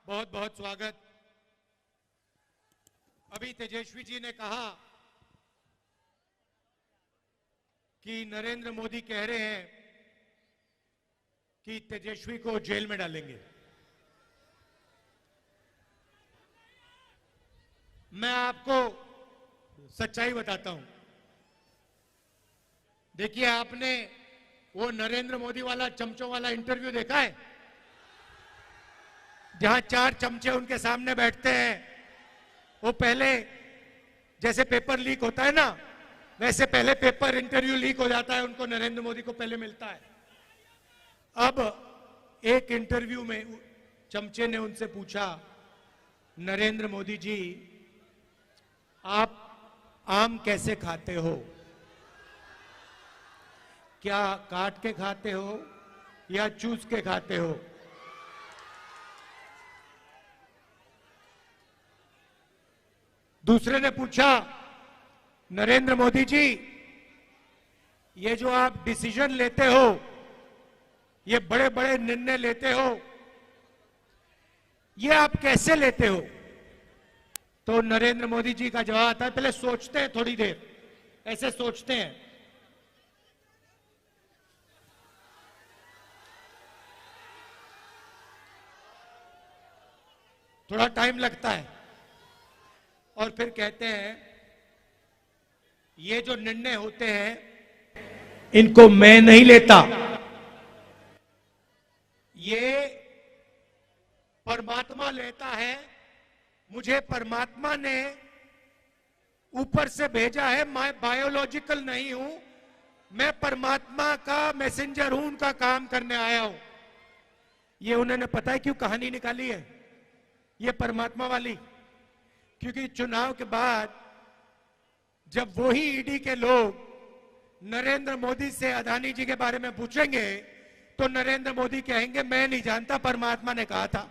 बहुत बहुत स्वागत। अभी तेजस्वी जी ने कहा कि नरेंद्र मोदी कह रहे हैं कि तेजस्वी को जेल में डालेंगे। मैं आपको सच्चाई बताता हूं। देखिए, आपने वो नरेंद्र मोदी वाला चमचों वाला इंटरव्यू देखा है, जहां 4 चमचे उनके सामने बैठते हैं। वो पहले जैसे पेपर लीक होता है ना, वैसे पहले पेपर इंटरव्यू लीक हो जाता है, उनको नरेंद्र मोदी को पहले मिलता है। अब एक इंटरव्यू में चमचे ने उनसे पूछा, नरेंद्र मोदी जी, आप आम कैसे खाते हो? क्या काट के खाते हो या चूस के खाते हो? दूसरे ने पूछा, नरेंद्र मोदी जी, ये जो आप डिसीजन लेते हो, ये बड़े बड़े निर्णय लेते हो, ये आप कैसे लेते हो? तो नरेंद्र मोदी जी का जवाब आता है, पहले सोचते हैं थोड़ी देर, ऐसे सोचते हैं। थोड़ा टाइम लगता है और फिर कहते हैं, ये जो निर्णय होते हैं इनको मैं नहीं लेता, ये परमात्मा लेता है। मुझे परमात्मा ने ऊपर से भेजा है, मैं बायोलॉजिकल नहीं हूं, मैं परमात्मा का मैसेंजर हूं, उनका काम करने आया हूं। ये उन्होंने पता है क्यों कहानी निकाली है, ये परमात्मा वाली? क्योंकि चुनाव के बाद जब वही ईडी के लोग नरेंद्र मोदी से अदानी जी के बारे में पूछेंगे तो नरेंद्र मोदी कहेंगे, मैं नहीं जानता, परमात्मा ने कहा था।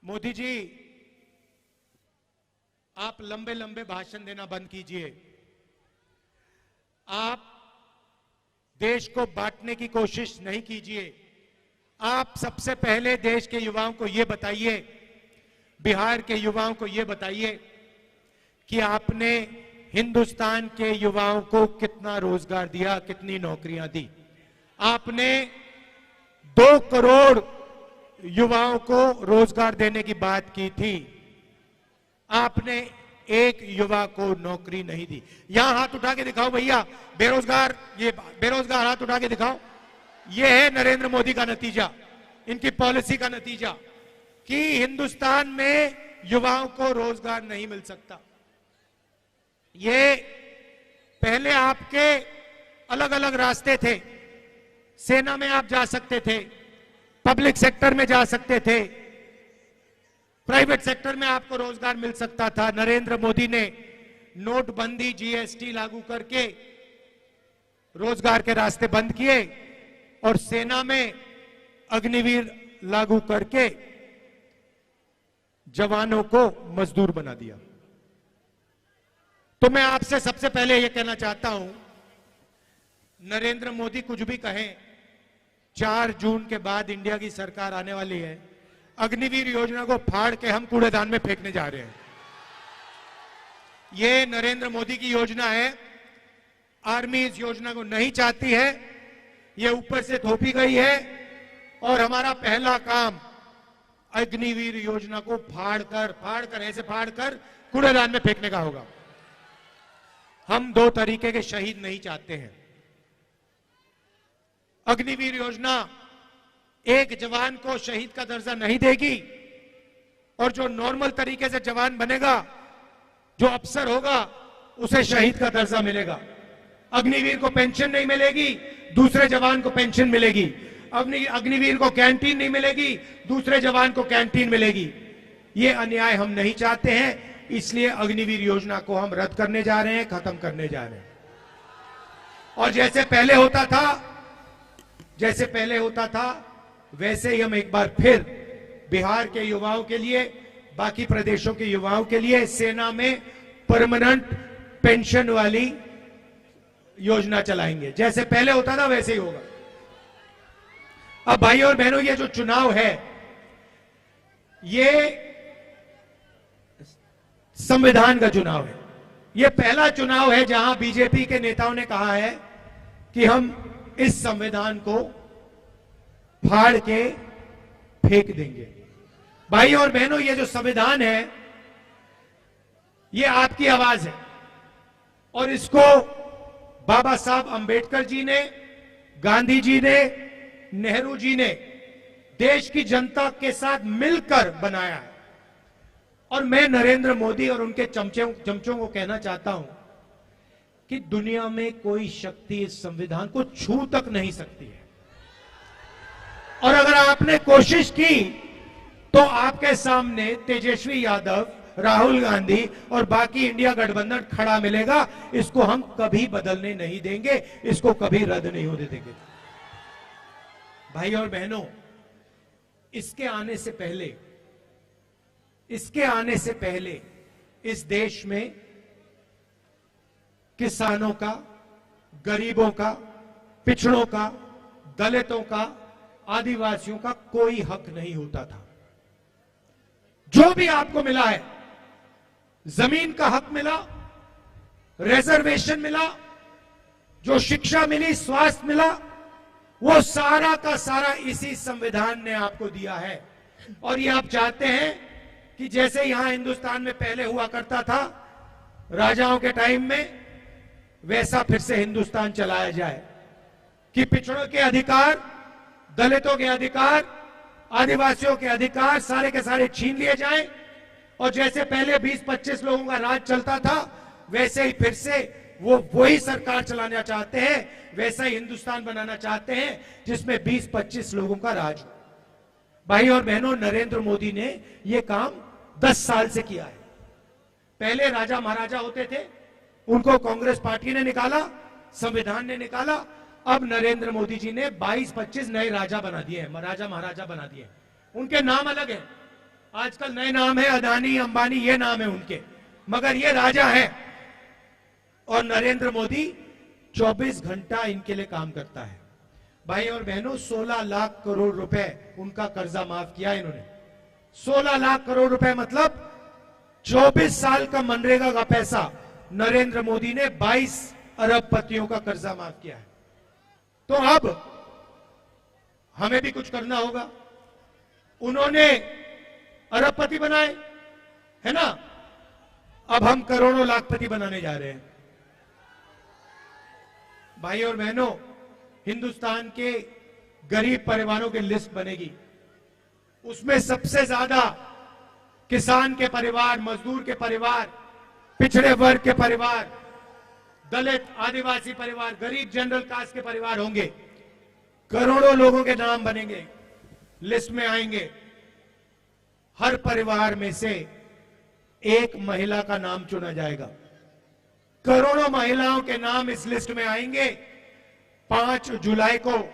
मोदी जी, आप लंबे लंबे भाषण देना बंद कीजिए। आप देश को बांटने की कोशिश नहीं कीजिए। आप सबसे पहले देश के युवाओं को यह बताइए, बिहार के युवाओं को यह बताइए कि आपने हिंदुस्तान के युवाओं को कितना रोजगार दिया, कितनी नौकरियां दी। आपने 2 करोड़ युवाओं को रोजगार देने की बात की थी, आपने एक युवा को नौकरी नहीं दी। यहां हाथ उठा के दिखाओ भैया, बेरोजगार, ये बेरोजगार हाथ उठा के दिखाओ। ये है नरेंद्र मोदी का नतीजा, इनकी पॉलिसी का नतीजा कि हिंदुस्तान में युवाओं को रोजगार नहीं मिल सकता। ये पहले आपके अलग अलग रास्ते थे। सेना में आप जा सकते थे, पब्लिक सेक्टर में जा सकते थे, प्राइवेट सेक्टर में आपको रोजगार मिल सकता था। नरेंद्र मोदी ने नोटबंदी, जीएसटी लागू करके रोजगार के रास्ते बंद किए और सेना में अग्निवीर लागू करके जवानों को मजदूर बना दिया। तो मैं आपसे सबसे पहले यह कहना चाहता हूं, नरेंद्र मोदी कुछ भी कहें, 4 जून के बाद इंडिया की सरकार आने वाली है। अग्निवीर योजना को फाड़ के हम कूड़ेदान में फेंकने जा रहे हैं। यह नरेंद्र मोदी की योजना है। आर्मी इस योजना को नहीं चाहती है, ये ऊपर से थोपी गई है और हमारा पहला काम अग्निवीर योजना को ऐसे फाड़ कर कूड़ेदान में फेंकने का होगा। हम 2 तरीके के शहीद नहीं चाहते हैं। अग्निवीर योजना एक जवान को शहीद का दर्जा नहीं देगी और जो नॉर्मल तरीके से जवान बनेगा, जो अफसर होगा, उसे शहीद का दर्जा मिलेगा। अग्निवीर को पेंशन नहीं मिलेगी, दूसरे जवान को पेंशन मिलेगी। अग्निवीर को कैंटीन नहीं मिलेगी, दूसरे जवान को कैंटीन मिलेगी। ये अन्याय हम नहीं चाहते हैं, इसलिए अग्निवीर योजना को हम रद्द करने जा रहे हैं, खत्म करने जा रहे हैं। और जैसे पहले होता था वैसे ही हम एक बार फिर बिहार के युवाओं के लिए, बाकी प्रदेशों के युवाओं के लिए सेना में परमानेंट पेंशन वाली योजना चलाएंगे। जैसे पहले होता था वैसे ही होगा। अब भाइयों और बहनों, ये जो चुनाव है, ये संविधान का चुनाव है। ये पहला चुनाव है जहां बीजेपी के नेताओं ने कहा है कि हम इस संविधान को फाड़ के फेंक देंगे। भाइयों और बहनों, ये जो संविधान है, ये आपकी आवाज है और इसको बाबा साहब अंबेडकर जी ने, गांधी जी ने, नेहरू जी ने देश की जनता के साथ मिलकर बनाया है। और मैं नरेंद्र मोदी और उनके चमचों को कहना चाहता हूं कि दुनिया में कोई शक्ति इस संविधान को छू तक नहीं सकती है। और अगर आपने कोशिश की तो आपके सामने तेजस्वी यादव, राहुल गांधी और बाकी इंडिया गठबंधन खड़ा मिलेगा। इसको हम कभी बदलने नहीं देंगे, इसको कभी रद्द नहीं होने देंगे। भाई और बहनों, इसके आने से पहले इस देश में किसानों का, गरीबों का, पिछड़ों का, दलितों का, आदिवासियों का कोई हक नहीं होता था। जो भी आपको मिला है, जमीन का हक मिला, रिजर्वेशन मिला, जो शिक्षा मिली, स्वास्थ्य मिला, वो सारा का सारा इसी संविधान ने आपको दिया है। और ये आप चाहते हैं कि जैसे यहां हिंदुस्तान में पहले हुआ करता था राजाओं के टाइम में, वैसा फिर से हिंदुस्तान चलाया जाए कि पिछड़ों के अधिकार, दलितों के अधिकार, आदिवासियों के अधिकार सारे के सारे छीन लिए जाएं और जैसे पहले 20-25 लोगों का राज चलता था, वैसे ही फिर से वही सरकार चलाना चाहते हैं, वैसा ही हिंदुस्तान बनाना चाहते हैं जिसमें 20-25 लोगों का राज हो। भाई और बहनों, नरेंद्र मोदी ने यह काम 10 साल से किया है। पहले राजा महाराजा होते थे, उनको कांग्रेस पार्टी ने निकाला, संविधान ने निकाला। अब नरेंद्र मोदी जी ने 22-25 नए राजा बना दिए हैं, राजा महाराजा बना दिए। उनके नाम अलग हैं, आजकल नए नाम है, अदानी, अंबानी, ये नाम है उनके, मगर ये राजा है। और नरेंद्र मोदी 24 घंटा इनके लिए काम करता है। भाई और बहनों, 16 लाख करोड़ रुपए उनका कर्जा माफ किया इन्होंने। 16 लाख करोड़ रुपए मतलब 24 साल का मनरेगा का पैसा नरेंद्र मोदी ने 22 अरबपतियों का कर्जा माफ किया है। तो अब हमें भी कुछ करना होगा। उन्होंने अरबपति बनाए, है ना, अब हम करोड़ों लाखपति बनाने जा रहे हैं। भाई और बहनों, हिंदुस्तान के गरीब परिवारों की लिस्ट बनेगी, उसमें सबसे ज्यादा किसान के परिवार, मजदूर के परिवार, पिछड़े वर्ग के परिवार, दलित, आदिवासी परिवार, गरीब जनरल कास्ट के परिवार होंगे। करोड़ों लोगों के नाम बनेंगे, लिस्ट में आएंगे। हर परिवार में से एक महिला का नाम चुना जाएगा। करोड़ों महिलाओं के नाम इस लिस्ट में आएंगे। 5 जुलाई को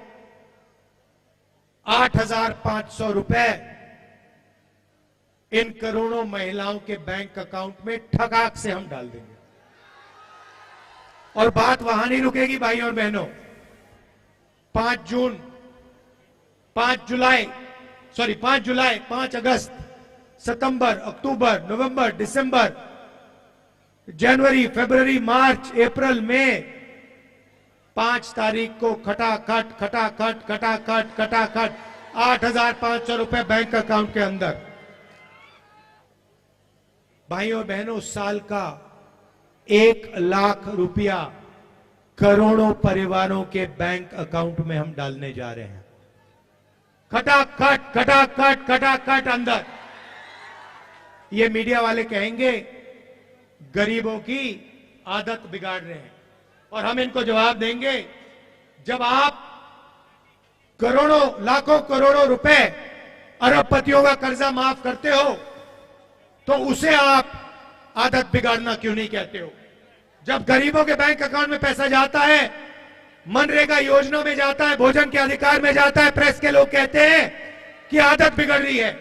8,500 रुपए इन करोड़ों महिलाओं के बैंक अकाउंट में ठगाक से हम डाल देंगे। और बात वहां नहीं रुकेगी भाई और बहनों। 5 जुलाई, 5 अगस्त, सितंबर, अक्टूबर, नवंबर, दिसंबर, जनवरी, फरवरी, मार्च, अप्रैल, मई, 5 तारीख को खटाखट 8,500 रुपए बैंक अकाउंट के अंदर। भाई और बहनों, साल का 1 लाख रुपया करोड़ों परिवारों के बैंक अकाउंट में हम डालने जा रहे हैं। खटाखट अंदर। ये मीडिया वाले कहेंगे गरीबों की आदत बिगाड़ रहे हैं, और हम इनको जवाब देंगे, जब आप करोड़ों, लाखों करोड़ों रुपए अरबपतियों का कर्जा माफ करते हो, तो उसे आप आदत बिगाड़ना क्यों नहीं कहते हो? जब गरीबों के बैंक अकाउंट में पैसा जाता है, मनरेगा योजना में जाता है, भोजन के अधिकार में जाता है, प्रेस के लोग कहते हैं कि आदत बिगड़ रही है।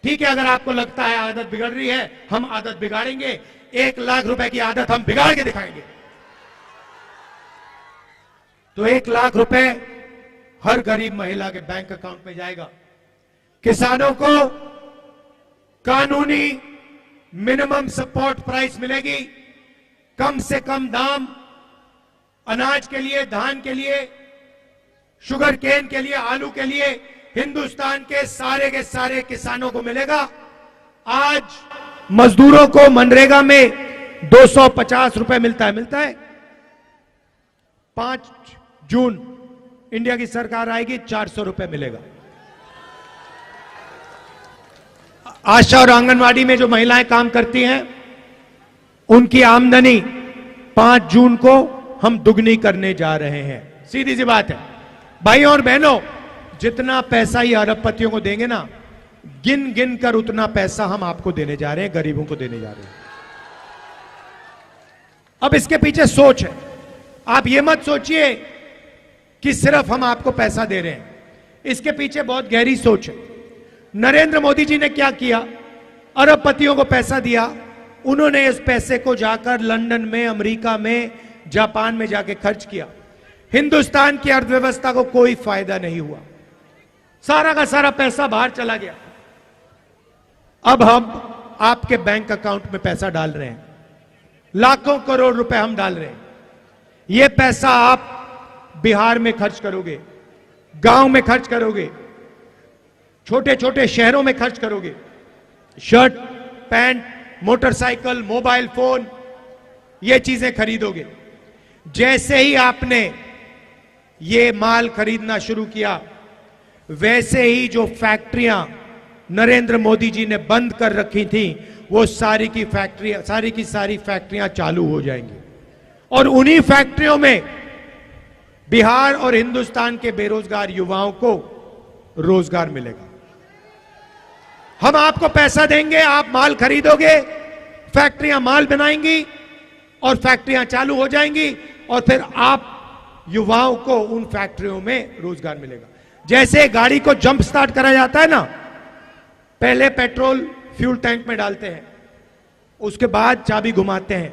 ठीक है, अगर आपको लगता है आदत बिगड़ रही है, हम आदत बिगाड़ेंगे। 1 लाख रुपए की आदत हम बिगाड़ के दिखाएंगे। तो 1 लाख रुपए हर गरीब महिला के बैंक अकाउंट में जाएगा। किसानों को कानूनी मिनिमम सपोर्ट प्राइस मिलेगी, कम से कम दाम अनाज के लिए, धान के लिए, शुगर केन के लिए, आलू के लिए हिंदुस्तान के सारे किसानों को मिलेगा। आज मजदूरों को मनरेगा में 250 रुपए मिलता है। 5 जून इंडिया की सरकार आएगी, 400 रुपए मिलेगा। आशा और आंगनवाड़ी में जो महिलाएं काम करती हैं, उनकी आमदनी 5 जून को हम दुगनी करने जा रहे हैं। सीधी सी बात है भाइयों और बहनों, जितना पैसा ये अरबपतियों को देंगे ना, गिन गिन कर उतना पैसा हम आपको देने जा रहे हैं, गरीबों को देने जा रहे हैं। अब इसके पीछे सोच है, आप ये मत सोचिए कि सिर्फ हम आपको पैसा दे रहे हैं, इसके पीछे बहुत गहरी सोच है। नरेंद्र मोदी जी ने क्या किया, अरबपतियों को पैसा दिया, उन्होंने इस पैसे को जाकर लंदन में, अमेरिका में, जापान में जाके खर्च किया। हिंदुस्तान की अर्थव्यवस्था को कोई फायदा नहीं हुआ, सारा का सारा पैसा बाहर चला गया। अब हम आपके बैंक अकाउंट में पैसा डाल रहे हैं, लाखों करोड़ रुपए हम डाल रहे हैं। यह पैसा आप बिहार में खर्च करोगे, गांव में खर्च करोगे, छोटे छोटे शहरों में खर्च करोगे, shirt, pant, motorcycle, mobile phone, ये चीजें खरीदोगे। जैसे ही आपने ये माल खरीदना शुरू किया, वैसे ही जो फैक्ट्रियां नरेंद्र मोदी जी ने बंद कर रखी थी, वो सारी की सारी फैक्ट्रियां चालू हो जाएंगी। और उन्हीं फैक्ट्रियों में बिहार और हिंदुस्तान के बेरोजगार युवाओं को रोजगार मिलेगा। हम आपको पैसा देंगे, आप माल खरीदोगे, फैक्ट्रियां माल बनाएंगी और फैक्ट्रियां चालू हो जाएंगी, और फिर आप युवाओं को उन फैक्ट्रियों में रोजगार मिलेगा। जैसे गाड़ी को जंप स्टार्ट करा जाता है ना, पहले पेट्रोल फ्यूल टैंक में डालते हैं, उसके बाद चाबी घुमाते हैं।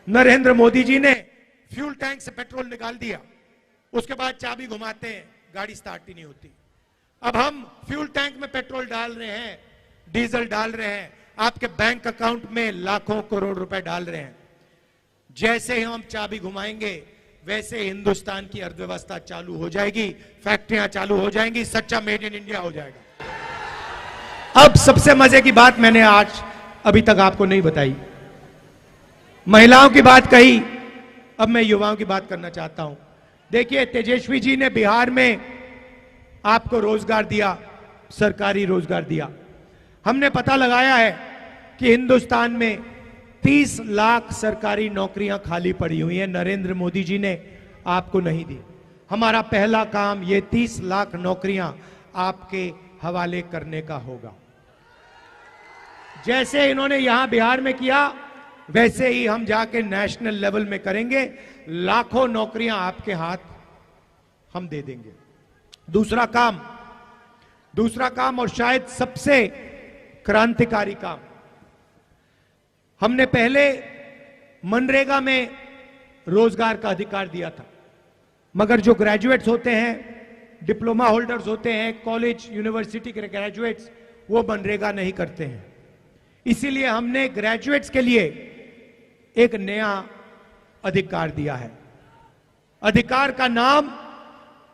नरेंद्र मोदी जी ने फ्यूल टैंक से पेट्रोल निकाल दिया, उसके बाद चाबी घुमाते हैं, गाड़ी स्टार्ट ही नहीं होती। अब हम फ्यूल टैंक में पेट्रोल डाल रहे हैं, डीजल डाल रहे हैं, आपके बैंक अकाउंट में लाखों करोड़ रुपए डाल रहे हैं। जैसे ही हम चाबी घुमाएंगे, वैसे हिंदुस्तान की अर्थव्यवस्था चालू हो जाएगी, फैक्ट्रियां चालू हो जाएंगी, सच्चा मेड इन इंडिया हो जाएगा। अब सबसे मजे की बात मैंने आज अभी तक आपको नहीं बताई, महिलाओं की बात कही, अब मैं युवाओं की बात करना चाहता हूं। देखिए, तेजस्वी जी ने बिहार में आपको रोजगार दिया, सरकारी रोजगार दिया। हमने पता लगाया है कि हिंदुस्तान में 30 लाख सरकारी नौकरियां खाली पड़ी हुई हैं, नरेंद्र मोदी जी ने आपको नहीं दी। हमारा पहला काम ये 30 लाख नौकरियां आपके हवाले करने का होगा। जैसे इन्होंने यहां बिहार में किया, वैसे ही हम जाके नेशनल लेवल में करेंगे, लाखों नौकरियां आपके हाथ हम दे देंगे। दूसरा काम और शायद सबसे क्रांतिकारी काम, हमने पहले मनरेगा में रोजगार का अधिकार दिया था, मगर जो ग्रेजुएट्स होते हैं, डिप्लोमा होल्डर्स होते हैं, कॉलेज यूनिवर्सिटी के ग्रेजुएट्स, वो मनरेगा नहीं करते हैं। इसीलिए हमने ग्रेजुएट्स के लिए एक नया अधिकार दिया है। अधिकार का नाम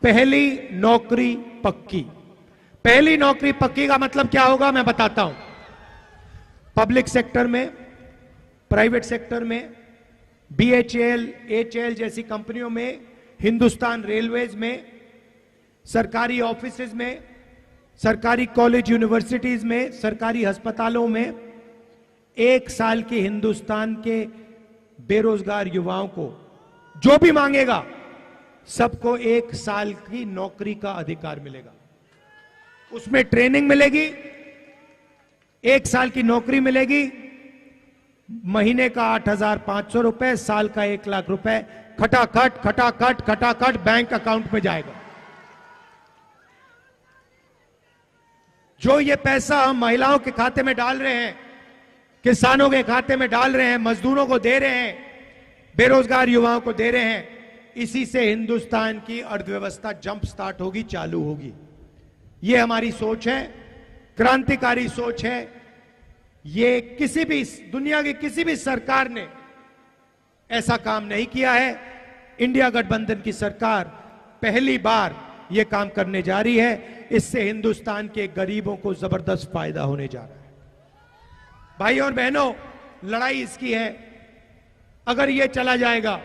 पहली नौकरी पक्की। पहली नौकरी पक्की का मतलब क्या होगा, मैं बताता हूं। पब्लिक सेक्टर में, प्राइवेट सेक्टर में, बीएचईएल, एचएएल जैसी कंपनियों में, हिंदुस्तान रेलवेज में, सरकारी ऑफिसेज में, सरकारी कॉलेज यूनिवर्सिटीज में, सरकारी अस्पतालों में 1 साल के हिंदुस्तान के बेरोजगार युवाओं को जो भी मांगेगा, सबको 1 साल की नौकरी का अधिकार मिलेगा। उसमें ट्रेनिंग मिलेगी, 1 साल की नौकरी मिलेगी, महीने का 8,500 रुपए, साल का 1 लाख रुपए खटाखट खटाखट खटाखट बैंक अकाउंट में जाएगा। जो ये पैसा हम महिलाओं के खाते में डाल रहे हैं, किसानों के खाते में डाल रहे हैं, मजदूरों को दे रहे हैं, बेरोजगार युवाओं को दे रहे हैं, इसी से हिंदुस्तान की अर्थव्यवस्था जंप स्टार्ट होगी, चालू होगी। ये हमारी सोच है, क्रांतिकारी सोच है। ये किसी भी दुनिया की किसी भी सरकार ने ऐसा काम नहीं किया है। इंडिया गठबंधन की सरकार पहली बार यह काम करने जा रही है। इससे हिंदुस्तान के गरीबों को जबरदस्त फायदा होने जा रहा है। भाई और बहनों, लड़ाई इसकी है, अगर यह चला जाएगा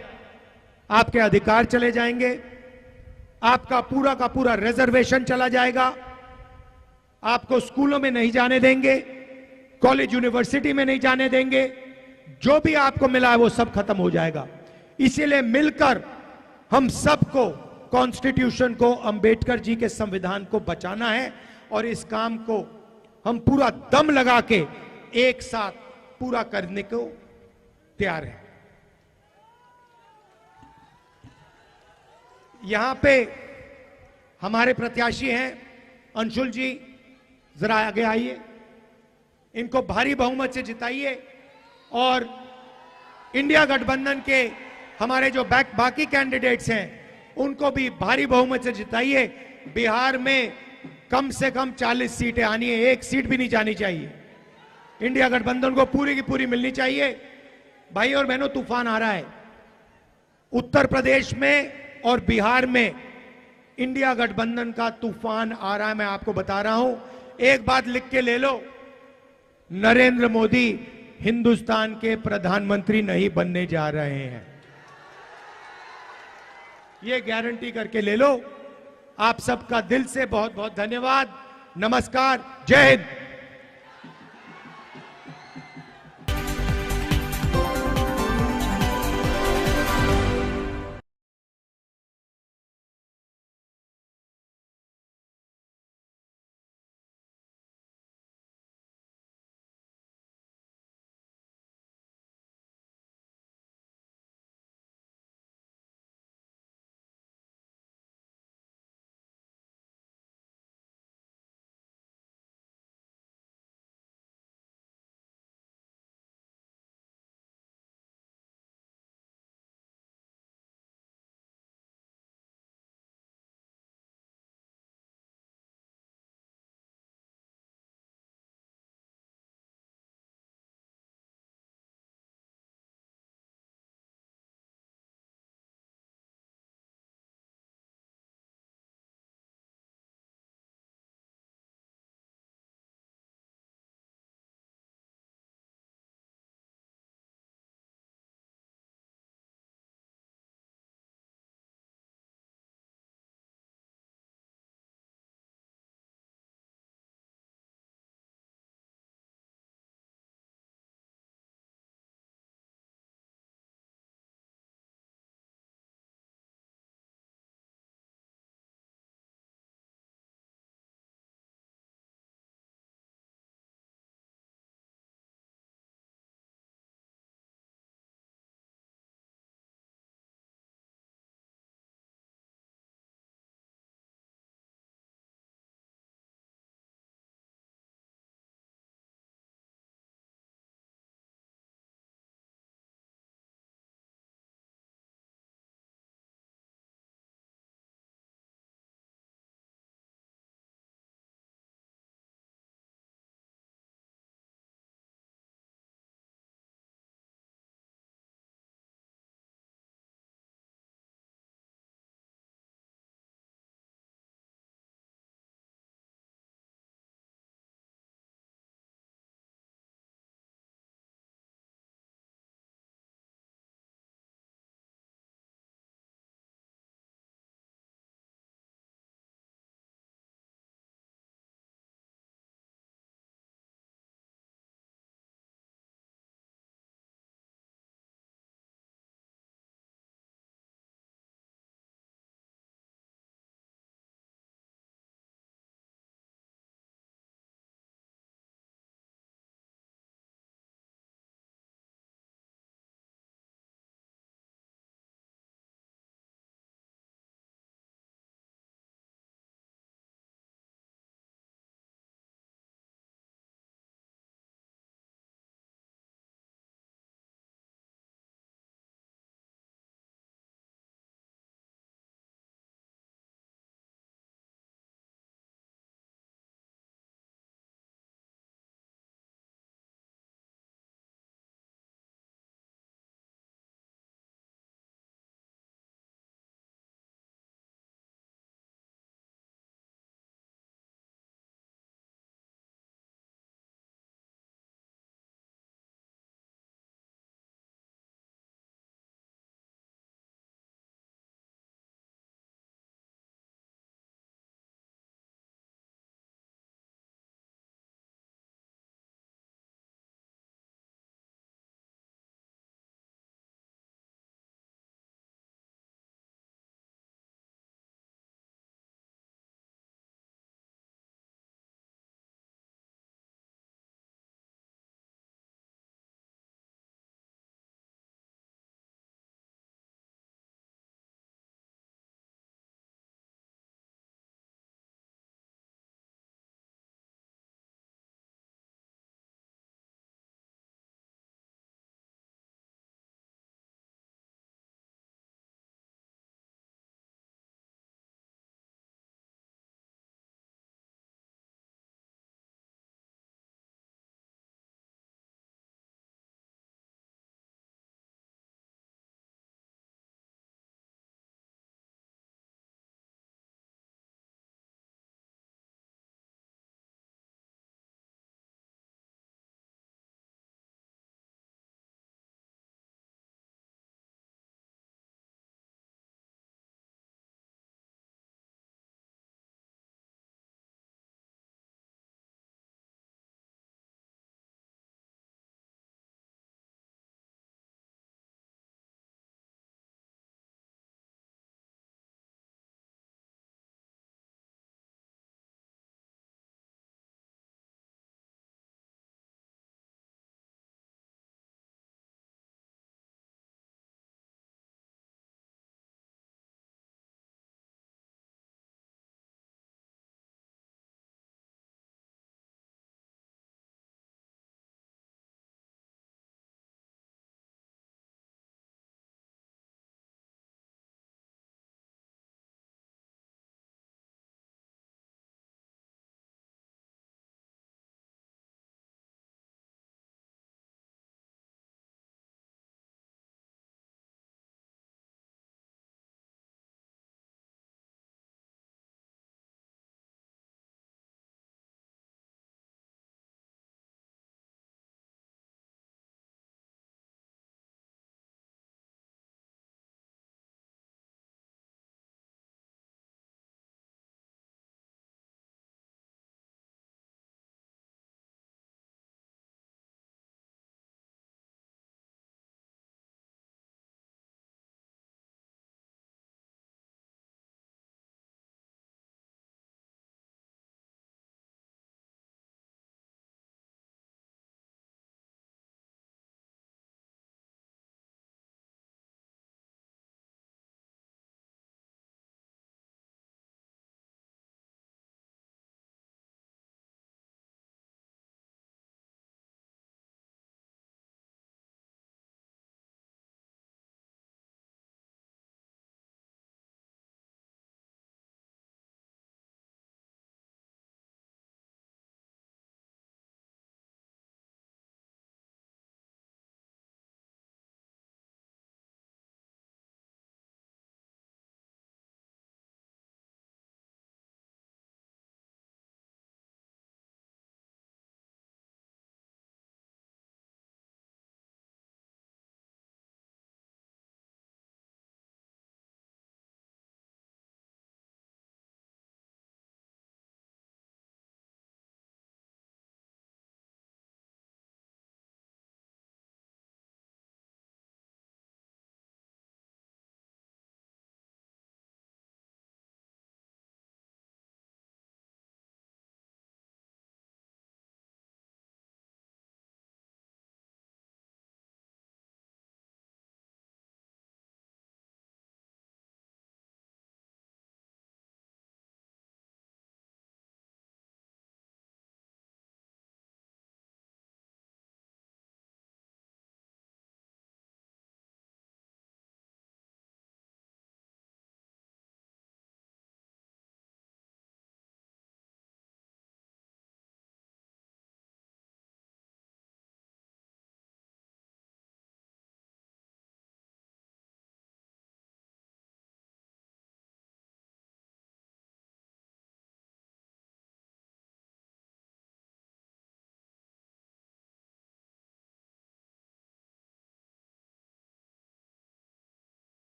आपके अधिकार चले जाएंगे, आपका पूरा का पूरा रिजर्वेशन चला जाएगा, आपको स्कूलों में नहीं जाने देंगे, कॉलेज यूनिवर्सिटी में नहीं जाने देंगे, जो भी आपको मिला है वो सब खत्म हो जाएगा। इसीलिए मिलकर हम सबको कॉन्स्टिट्यूशन को, अंबेडकर जी के संविधान को बचाना है और इस काम को हम पूरा दम लगा के एक साथ पूरा करने को तैयार हैं। यहां पे हमारे प्रत्याशी हैं अंशुल जी, जरा आगे आइए, इनको भारी बहुमत से जिताइए और इंडिया गठबंधन के हमारे जो बाकी कैंडिडेट्स हैं उनको भी भारी बहुमत से जिताइए। बिहार में कम से कम 40 सीटें आनी है, एक सीट भी नहीं जानी चाहिए। इंडिया गठबंधन को पूरी की पूरी मिलनी चाहिए। भाई और बहनों, तूफान आ रहा है उत्तर प्रदेश में और बिहार में, इंडिया गठबंधन का तूफान आ रहा है। मैं आपको बता रहा हूं, एक बात लिख के ले लो, नरेंद्र मोदी हिंदुस्तान के प्रधानमंत्री नहीं बनने जा रहे हैं, ये गारंटी करके ले लो। आप सबका दिल से बहुत बहुत धन्यवाद। नमस्कार, जय हिंद।